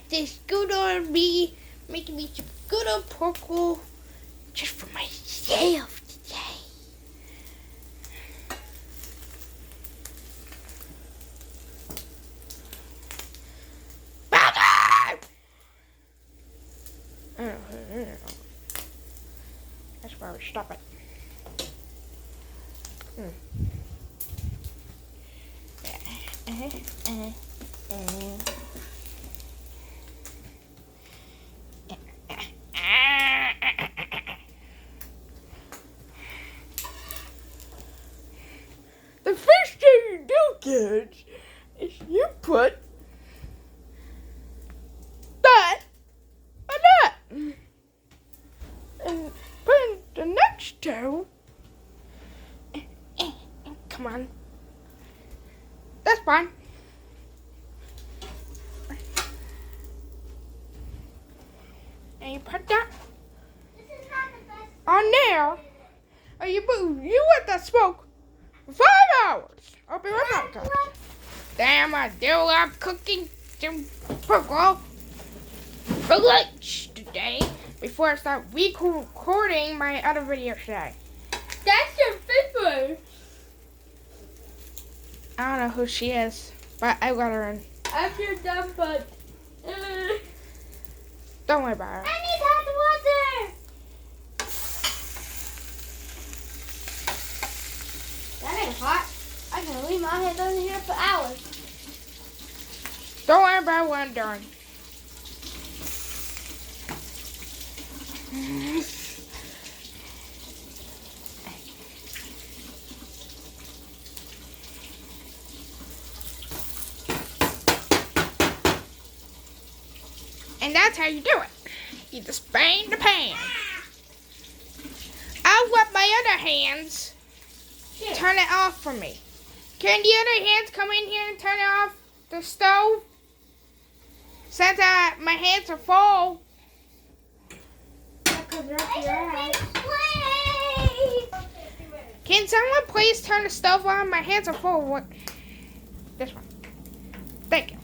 this good on me, making me some good old porkroll just for myself today. That's where we stop it. The first thing you do, kids, is you put that on that. And put in the next two. Come on. That's fine. And you put that on there. And you let that smoke for 5 hours. I'll be right back. Damn, I do love cooking some porkroll for lunch today before I start recording my other video today. That's your favorite. I don't know who she is, but I got her in. After you're done, but Don't worry about her. I need hot water. That ain't hot. I can leave my hands under here for hours. Don't worry about what I'm doing. And that's how you do it. You just bang the pan. I'll let my other hands turn it off for me. Can the other hands come in here and turn off the stove? Since my hands are full. Can someone please turn the stove on? My hands are full. This one. Thank you.